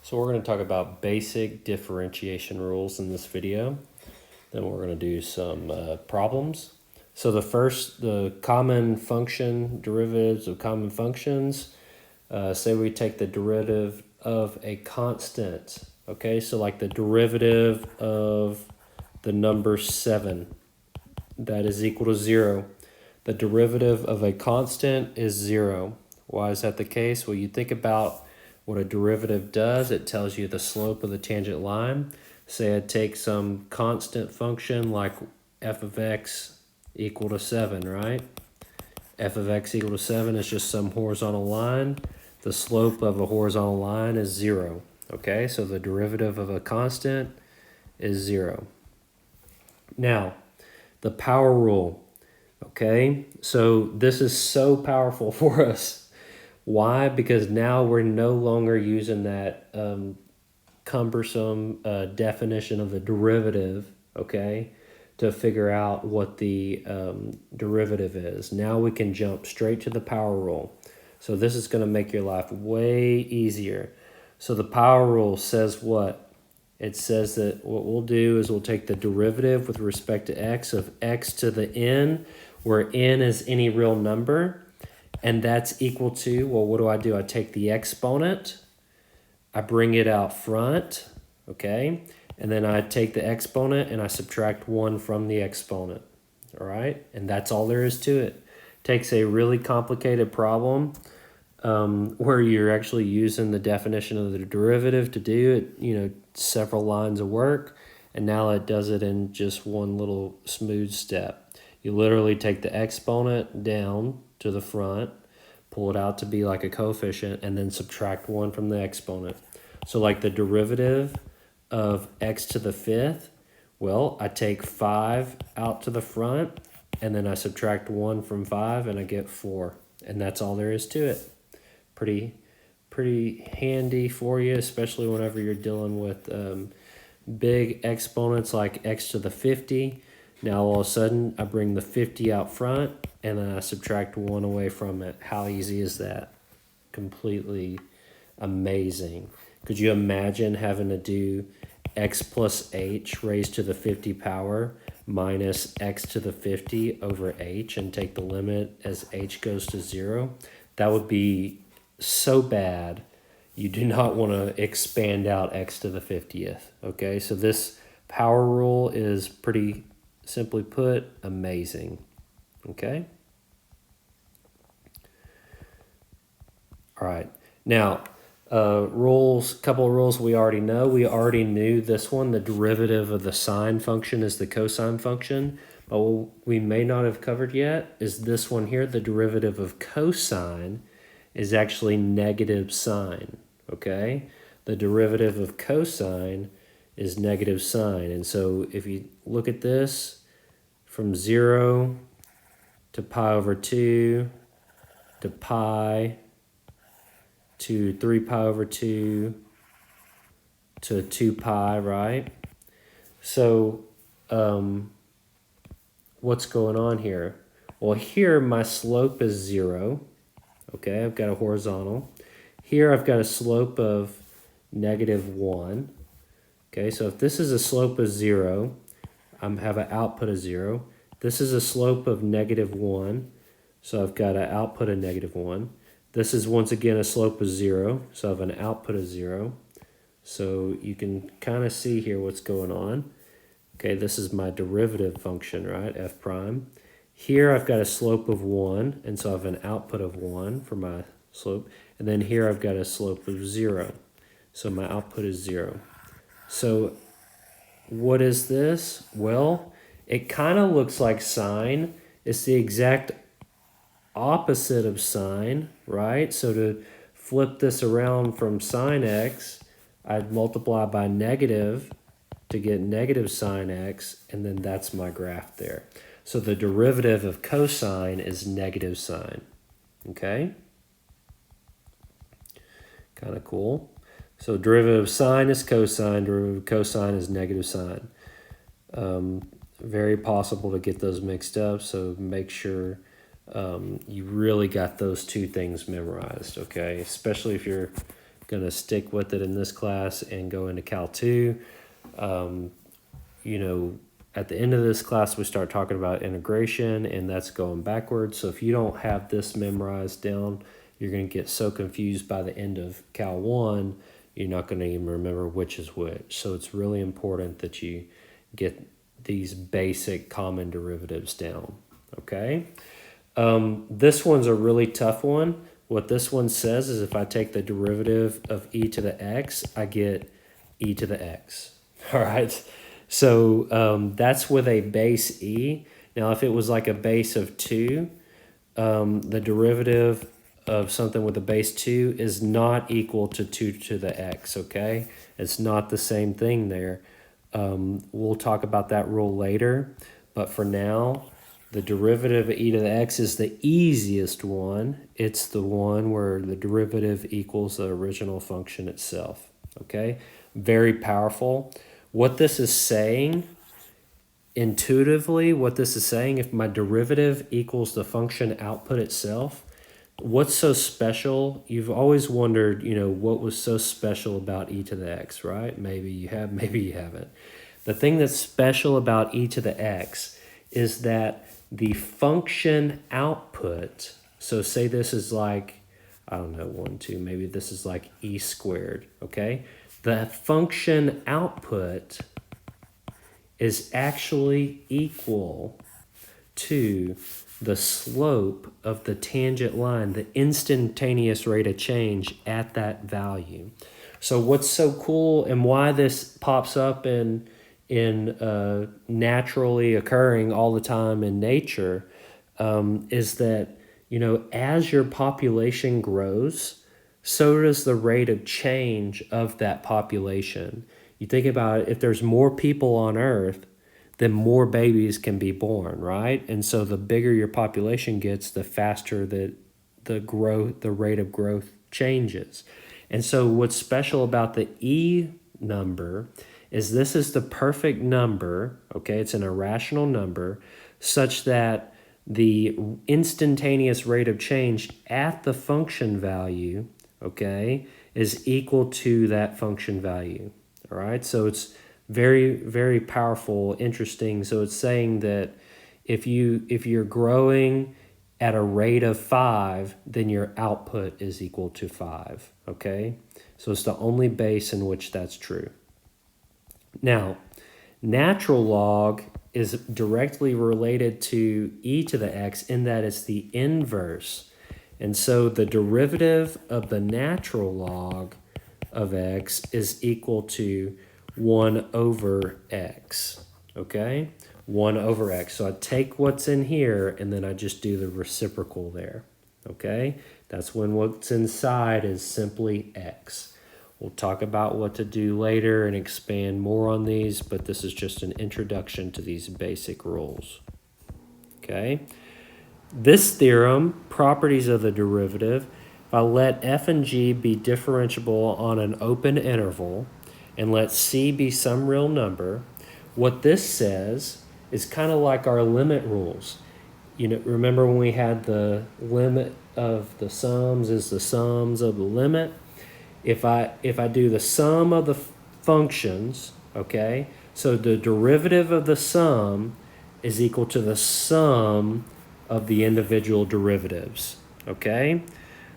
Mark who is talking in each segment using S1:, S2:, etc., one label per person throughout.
S1: So we're going to talk about basic differentiation rules in this video. Then we're going to do some problems. So the common function, derivatives of common functions. Say we take the derivative of a constant. Okay, so like the derivative of the number 7, that is equal to 0. The derivative of a constant is 0. Why is that the case? Well, you think about what a derivative does. It tells you the slope of the tangent line. Say I take some constant function like f of x equal to 7, right? F of x equal to 7 is just some horizontal line. The slope of a horizontal line is 0. Okay, so the derivative of a constant is 0. Now, the power rule. Okay, so this is so powerful for us. Why? Because now we're no longer using that cumbersome definition of the derivative, okay, to figure out what the derivative is. Now we can jump straight to the power rule. So this is going to make your life way easier. So the power rule says what? It says that what we'll do is we'll take the derivative with respect to x of x to the n, where n is any real number, and that's equal to, well, what do? I take the exponent, I bring it out front, okay? And then I take the exponent and I subtract 1 from the exponent, all right? And that's all there is to it. Takes a really complicated problem where you're actually using the definition of the derivative to do it, several lines of work, and now it does it in just one little smooth step. You literally take the exponent down to the front, pull it out to be like a coefficient, and then subtract 1 from the exponent. So like the derivative of x to the 5th, well, I take 5 out to the front, and then I subtract 1 from 5, and I get 4. And that's all there is to it. Pretty handy for you, especially whenever you're dealing with big exponents like x to the 50. Now all of a sudden I bring the 50 out front and then I subtract 1 away from it. How easy is that? Completely amazing. Could you imagine having to do x plus h raised to the 50 power minus x to the 50 over h and take the limit as h goes to 0? That would be so bad. You do not want to expand out x to the 50th. Okay, so this power rule is pretty simply put amazing. Okay. All right. Now, couple of rules we already know. We already knew this one. The derivative of the sine function is the cosine function. But what we may not have covered yet is this one here. The derivative of cosine is actually negative sine, okay? The derivative of cosine is negative sine. And so if you look at this, from 0 to pi over 2 to pi to 3 pi over 2 to 2 pi, right? So what's going on here? Well, here my slope is 0. Okay, I've got a horizontal. Here I've got a slope of -1. Okay, so if this is a slope of 0, I have an output of 0. This is a slope of -1, so I've got an output of -1. This is once again a slope of 0, so I have an output of 0. So you can kind of see here what's going on. Okay, this is my derivative function, right, f prime. Here I've got a slope of 1, and so I have an output of 1 for my slope. And then here I've got a slope of 0, so my output is 0. So what is this? Well, it kind of looks like sine. It's the exact opposite of sine, right? So to flip this around from sine x, I'd multiply by negative to get negative sine x, and then that's my graph there. So the derivative of cosine is negative sine, okay? Kind of cool. So derivative of sine is cosine, derivative of cosine is negative sine. Very possible to get those mixed up, so make sure you really got those two things memorized, okay? Especially if you're going to stick with it in this class and go into Cal 2. You know, at the end of this class, we start talking about integration, and that's going backwards. So if you don't have this memorized down, you're going to get so confused by the end of Cal 1, you're not going to even remember which is which. So it's really important that you get these basic common derivatives down, okay? This one's a really tough one. What this one says is if I take the derivative of e to the x, I get e to the x, all right? So that's with a base e. Now, if it was like a base of 2, the derivative of something with a base 2 is not equal to 2 to the x, okay? It's not the same thing there. We'll talk about that rule later, but for now, the derivative of e to the x is the easiest one. It's the one where the derivative equals the original function itself, okay? Very powerful. What this is saying, intuitively, what this is saying, if my derivative equals the function output itself, what's so special? You've always wondered, you know, what was so special about e to the x, right? Maybe you have, maybe you haven't. The thing that's special about e to the x is that the function output, so say this is like, I don't know, 1, 2, maybe this is like e squared, okay? The function output is actually equal to the slope of the tangent line, the instantaneous rate of change at that value. So what's so cool and why this pops up in naturally occurring all the time in nature is that, you know, as your population grows, so does the rate of change of that population. You think about it, if there's more people on Earth, then more babies can be born, right? And so the bigger your population gets, the faster the rate of growth changes. And so what's special about the E number is this is the perfect number, okay? It's an irrational number such that the instantaneous rate of change at the function value, okay, is equal to that function value, all right? So it's very, very powerful, interesting. So it's saying that if you're growing at a rate of 5, then your output is equal to 5, okay? So it's the only base in which that's true. Now, natural log is directly related to e to the x in that it's the inverse. And so the derivative of the natural log of x is equal to 1 over x, okay? 1 over x. So I take what's in here and then I just do the reciprocal there, okay? That's when what's inside is simply x. We'll talk about what to do later and expand more on these, but this is just an introduction to these basic rules, okay? This theorem, properties of the derivative, if I let f and g be differentiable on an open interval and let c be some real number, what this says is kind of like our limit rules. You know, remember when we had the limit of the sums is the sums of the limit? If I do the sum of the functions, okay, so the derivative of the sum is equal to the sum of the individual derivatives, okay?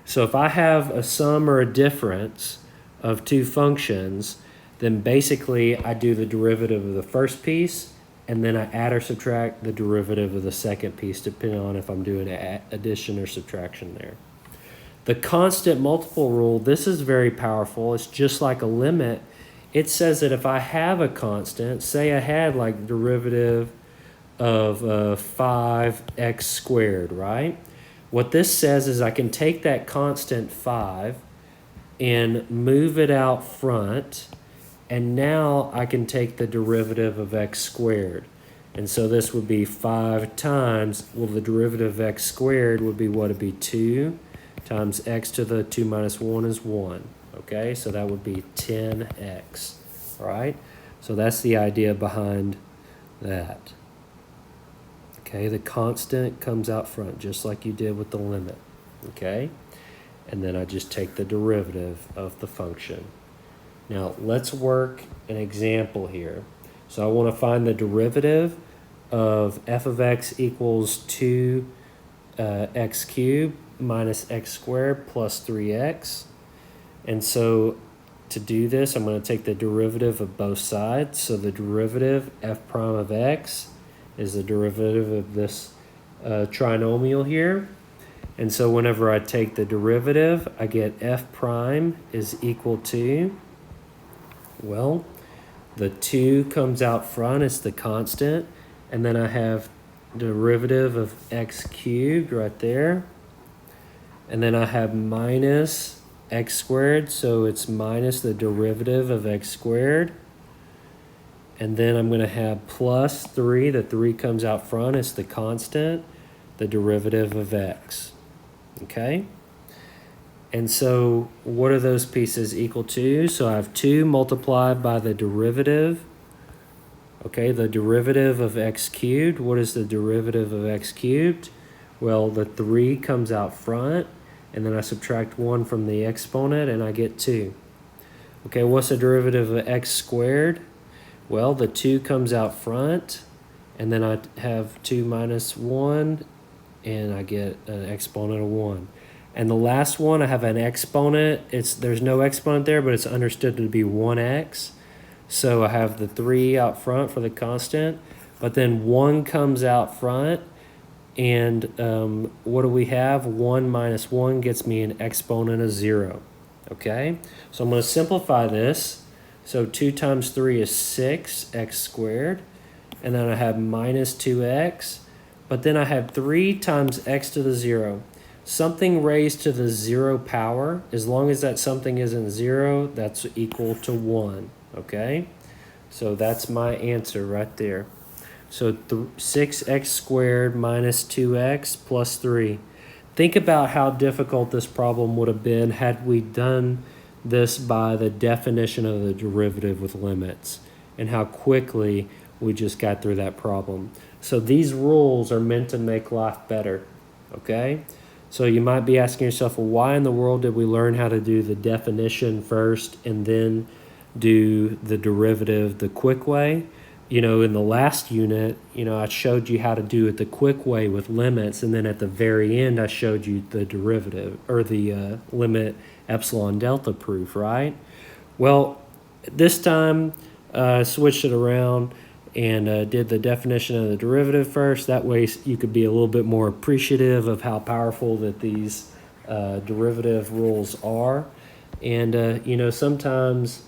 S1: So if I have a sum or a difference of two functions, then basically I do the derivative of the first piece, and then I add or subtract the derivative of the second piece, depending on if I'm doing addition or subtraction there. The constant multiple rule, this is very powerful. It's just like a limit. It says that if I have a constant, say I had like derivative of 5x squared, right? What this says is I can take that constant 5 and move it out front, and now I can take the derivative of x squared. And so this would be 5 times, well, the derivative of x squared would be what? It'd be 2 times x to the 2 minus 1 is 1. Okay, so that would be 10x, all right? So that's the idea behind that. Okay, the constant comes out front, just like you did with the limit, okay? and then I just take the derivative of the function. Now let's work an example here. So I want to find the derivative of f of x equals 2x cubed minus x squared plus 3x. And so to do this, I'm going to take the derivative of both sides. So the derivative f prime of x is the derivative of this trinomial here. And so whenever I take the derivative, I get f prime is equal to, well, the 2 comes out front, it's the constant, and then I have derivative of x cubed right there. And then I have minus x squared, so it's minus the derivative of x squared. And then I'm going to have plus 3, the 3 comes out front, it's the constant, the derivative of x. Okay? And so what are those pieces equal to? So I have 2 multiplied by the derivative. Okay, the derivative of x cubed. What is the derivative of x cubed? Well, the 3 comes out front, and then I subtract 1 from the exponent, and I get 2. Okay, what's the derivative of x squared? Well, the 2 comes out front, and then I have 2 minus 1, and I get an exponent of 1. And the last one, I have an exponent. There's no exponent there, but it's understood to be 1x. So I have the 3 out front for the constant, but then 1 comes out front, and what do we have? 1 minus 1 gets me an exponent of 0. Okay, so I'm going to simplify this. So 2 times 3 is 6x squared, and then I have minus 2x, but then I have 3 times x to the 0. Something raised to the 0 power, as long as that something isn't 0, that's equal to 1, okay? So that's my answer right there. So 6x squared minus 2x plus 3. Think about how difficult this problem would have been had we done this by the definition of the derivative with limits, and how quickly we just got through that problem. So these rules are meant to make life better, okay? So you might be asking yourself, well, why in the world did we learn how to do the definition first and then do the derivative the quick way? You know, in the last unit, I showed you how to do it the quick way with limits, and then at the very end, I showed you the derivative, or the limit epsilon delta proof, right? Well, this time, I switched it around and did the definition of the derivative first. That way you could be a little bit more appreciative of how powerful that these derivative rules are. And, sometimes,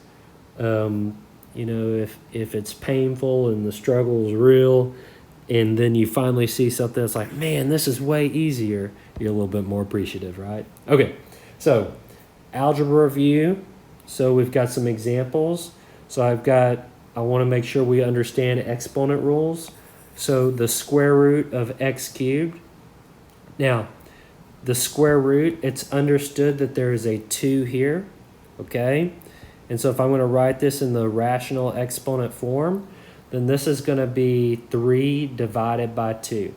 S1: if it's painful and the struggle is real, and then you finally see something that's like, man, this is way easier, you're a little bit more appreciative, right? Okay, so algebra review. So we've got some examples. So I want to make sure we understand exponent rules. So the square root of x cubed. Now, the square root, it's understood that there is a 2 here, okay? And so if I'm going to write this in the rational exponent form, then this is going to be 3 divided by 2,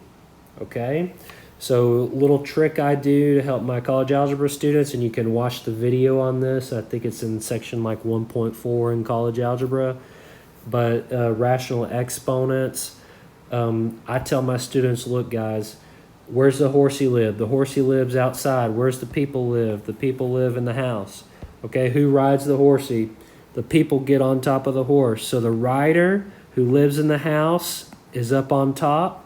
S1: okay? So little trick I do to help my college algebra students, and you can watch the video on this. I think it's in section like 1.4 in college algebra. But rational exponents, I tell my students, look, guys, where's the horsey live? The horsey lives outside. Where's the people live? The people live in the house. Okay, who rides the horsey? The people get on top of the horse. So the rider who lives in the house is up on top.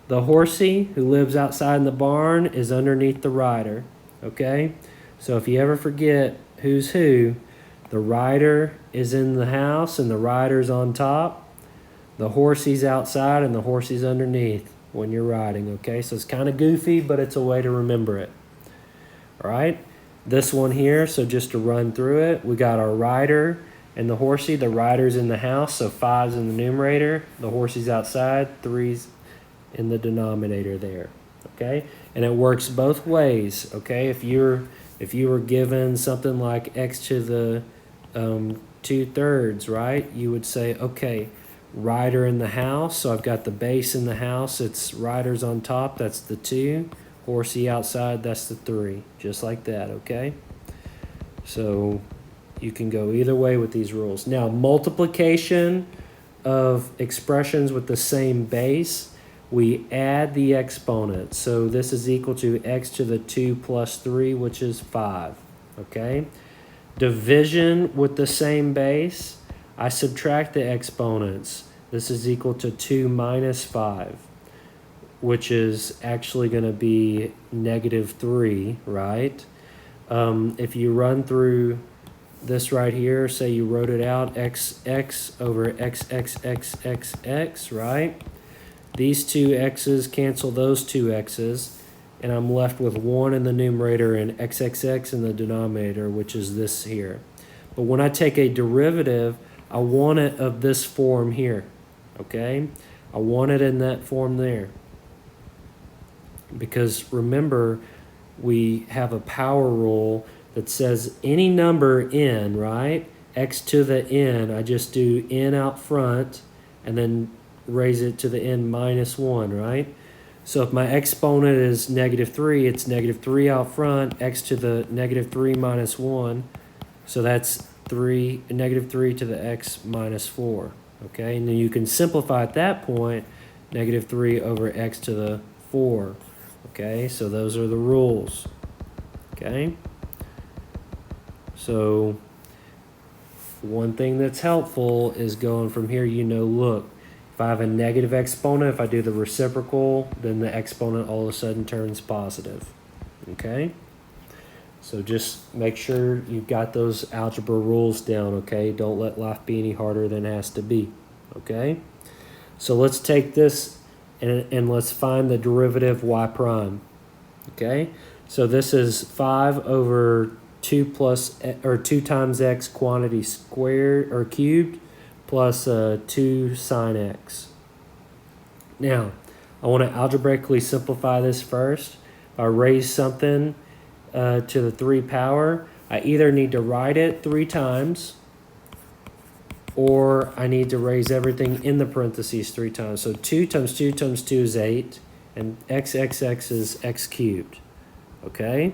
S1: The horsey who lives outside in the barn is underneath the rider. Okay, so if you ever forget who's who, the rider is in the house and the rider's on top. The horsey's outside and the horsey's underneath when you're riding, okay? So it's kind of goofy, but it's a way to remember it. All right, this one here, so just to run through it, we got our rider and the horsey. The rider's in the house, so 5's in the numerator. The horsey's outside, 3's in the denominator there, okay? And it works both ways, okay? If you were given something like x to the 2/3, right? You would say, okay, rider in the house. So I've got the base in the house. It's riders on top. That's the 2. Horsey outside, that's the 3. Just like that, okay? So you can go either way with these rules. Now, multiplication of expressions with the same base, we add the exponent. So this is equal to x to the 2 plus 3, which is 5, okay? Division with the same base, I subtract the exponents. This is equal to 2 minus 5, which is actually going to be -3, right? If you run through this right here, say you wrote it out, xx over xxxxx, right? These two x's cancel those two x's, and I'm left with 1 in the numerator and xxx in the denominator, which is this here. But when I take a derivative, I want it of this form here, okay? I want it in that form there. Because remember, we have a power rule that says any number n, right? X to the n, I just do n out front and then raise it to the n minus 1, right? So if my exponent is -3, it's -3 out front, x to the -3 minus 1. So that's -3 to the x minus 4, okay? And then you can simplify at that point, -3 over x to the 4, okay? So those are the rules, okay? So one thing that's helpful is going from here, you know, look, if I have a negative exponent, if I do the reciprocal, then the exponent all of a sudden turns positive, okay? So just make sure you've got those algebra rules down, okay? Don't let life be any harder than it has to be, okay? So let's take this and let's find the derivative y prime, okay? So this is 5 over 2 times x quantity squared or cubed plus 2 sine x. Now, I want to algebraically simplify this first. If I raise something to the 3 power, I either need to write it 3 times or I need to raise everything in the parentheses 3 times. So 2 times 2 times 2 is 8, and xxx is x cubed, okay?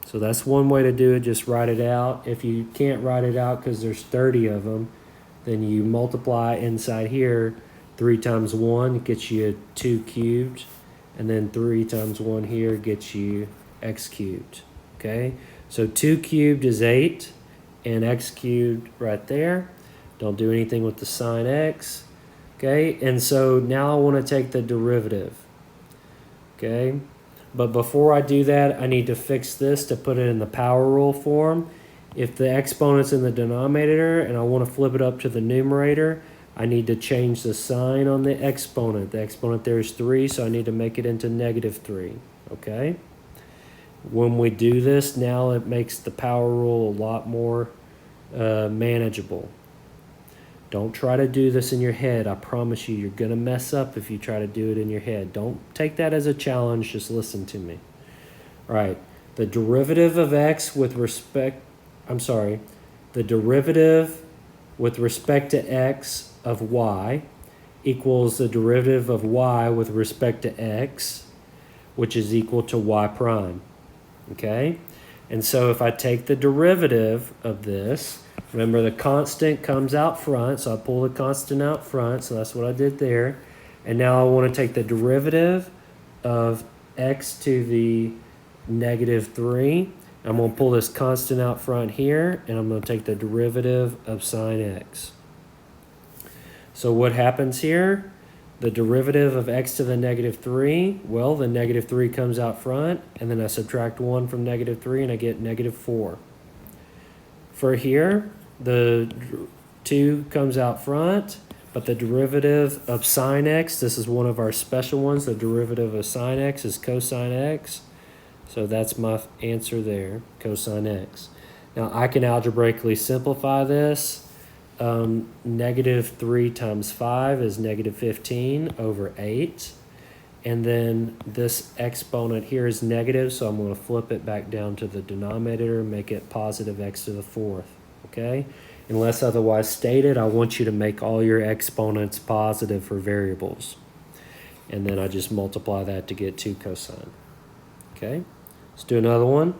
S1: So that's one way to do it, just write it out. If you can't write it out because there's 30 of them, then you multiply inside here. 3 times 1 gets you 2 cubed, and then 3 times 1 here gets you x cubed, okay? So 2 cubed is 8, and x cubed right there. Don't do anything with the sine x, okay? And so now I want to take the derivative, okay? But before I do that, I need to fix this to put it in the power rule form. If the exponent's in the denominator and I want to flip it up to the numerator, I need to change the sign on the exponent. The exponent there is 3, so I need to make it into -3, okay? When we do this, now it makes the power rule a lot more manageable. Don't try to do this in your head. I promise you, you're going to mess up if you try to do it in your head. Don't take that as a challenge. Just listen to me. All right. The derivative of x with respect... the derivative with respect to x of y equals the derivative of y with respect to x, which is equal to y prime. Okay? And so if I take the derivative of this, remember the constant comes out front, so I pull the constant out front, so that's what I did there. And now I want to take the derivative of x to the -3. I'm going to pull this constant out front here, and I'm going to take the derivative of sine x. So what happens here? The derivative of x to the -3, well, the -3 comes out front, and then I subtract 1 from -3, and I get -4. For here, the 2 comes out front, but the derivative of sine x, this is one of our special ones, the derivative of sine x is cosine x. So that's my answer there, cosine x. Now I can algebraically simplify this. -3 times 5 is -15 over 8. And then this exponent here is negative, so I'm going to flip it back down to the denominator and make it positive x to the 4th, okay? Unless otherwise stated, I want you to make all your exponents positive for variables. And then I just multiply that to get 2 cosine. Okay, let's do another one.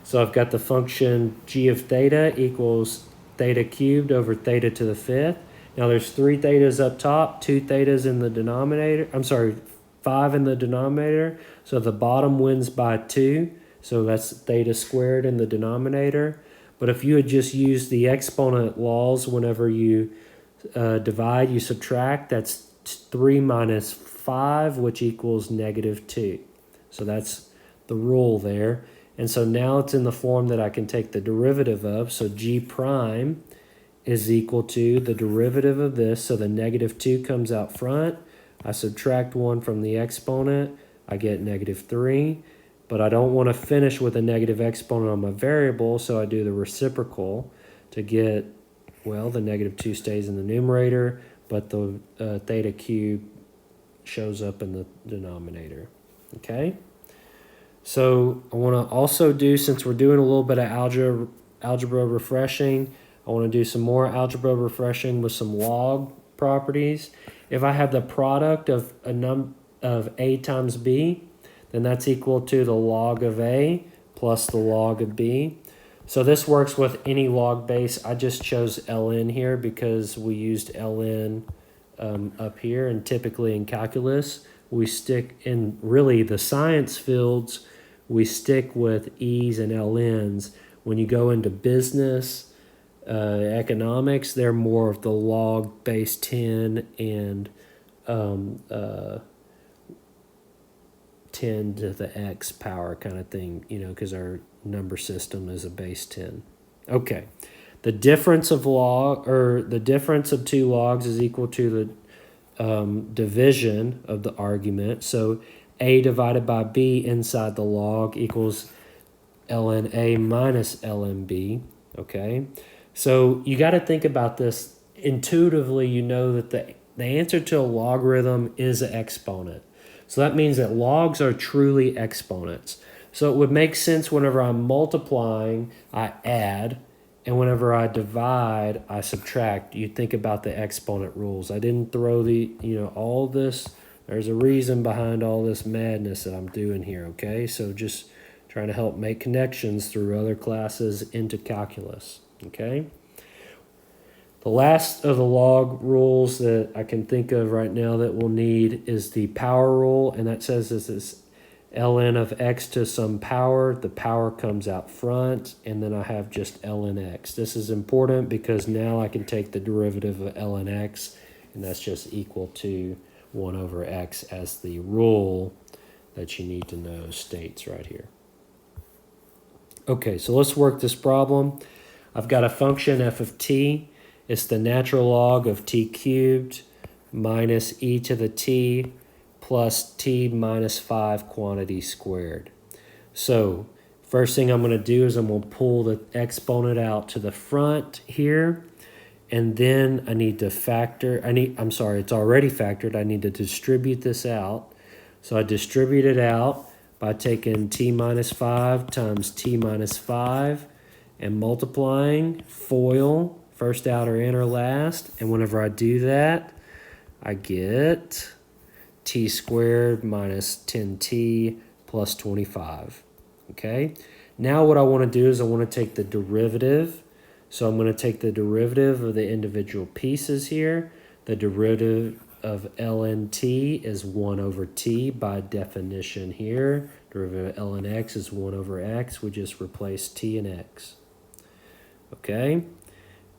S1: So I've got the function g of theta equals theta cubed over theta to the fifth. Now there's 3 thetas up top, 2 thetas in the denominator. I'm sorry, 5 in the denominator. So the bottom wins by 2. So that's theta squared in the denominator. But if you had just used the exponent laws whenever you divide, you subtract, that's 3 minus 5, which equals negative 2. So that's the rule there. And so now it's in the form that I can take the derivative of. So g prime is equal to the derivative of this. So the negative 2 comes out front. I subtract 1 from the exponent. I get negative 3. But I don't want to finish with a negative exponent on my variable, so I do the reciprocal to get, well, the negative 2 stays in the numerator, but the theta cube shows up in the denominator. Okay? So I want to also do, since we're doing a little bit of algebra refreshing, I want to do some more algebra refreshing with some log properties. If I have the product of a times b, then that's equal to the log of a plus the log of b. So this works with any log base. I just chose ln here because we used ln up here, and typically in calculus, we stick in really the science fields, we stick with E's and LNs. When you go into business, economics, they're more of the log base 10 and 10 to the x power kind of thing, you know, because our number system is a base 10. Okay, the difference of the difference of 2 logs is equal to the division of the argument. So a divided by b inside the log equals ln a minus ln b. Okay, so you got to think about this intuitively. You know that the answer to a logarithm is an exponent. So that means that logs are truly exponents. So it would make sense whenever I'm multiplying, I add, and whenever I divide, I subtract. You think about the exponent rules. I didn't throw all this. There's a reason behind all this madness that I'm doing here, okay? So just trying to help make connections through other classes into calculus, okay? The last of the log rules that I can think of right now that we'll need is the power rule, and that says this is ln of x to some power. The power comes out front, and then I have just ln x. This is important because now I can take the derivative of ln x, and that's just equal to 1 over x as the rule that you need to know states right here. Okay, so let's work this problem. I've got a function f of t. It's the natural log of t cubed minus e to the t plus t minus 5 quantity squared. So first thing I'm going to do is I'm going to pull the exponent out to the front here. And then I need to factor, it's already factored. I need to distribute this out. So I distribute it out by taking t minus 5 times t minus 5 and multiplying, FOIL, first outer inner last. And whenever I do that, I get t squared minus 10t plus 25. Okay, now what I want to do is I want to take the derivative. So I'm going to take the derivative of the individual pieces here. The derivative of ln t is 1 over t by definition here. Derivative of ln x is 1 over x. We just replace t and x. Okay,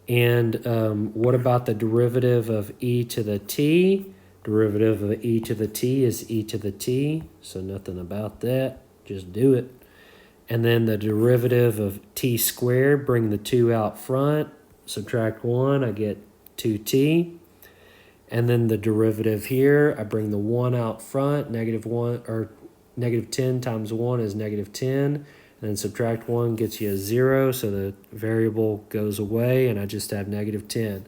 S1: and what about the derivative of e to the t? Derivative of e to the t is e to the t, so nothing about that, just do it. And then the derivative of t squared, bring the 2 out front, subtract 1, I get 2t. And then the derivative here, I bring the 1 out front, negative 10 times 1 is negative 10. And then subtract 1 gets you a 0, so the variable goes away, and I just have negative 10.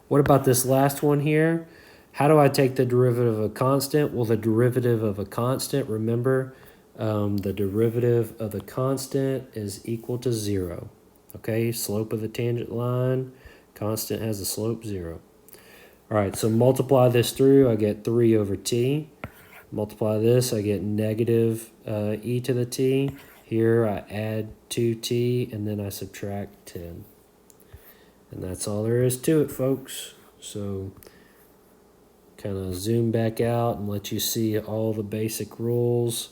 S1: What about this last one here? How do I take the derivative of a constant? Well, the derivative of a constant, remember, the derivative of the constant is equal to 0. Okay, slope of the tangent line, constant has a slope 0. All right, so multiply this through, I get 3 over t. Multiply this, I get negative e to the t. Here I add 2t, and then I subtract 10. And that's all there is to it, folks. So kind of zoom back out and let you see all the basic rules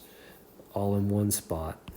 S1: all in one spot.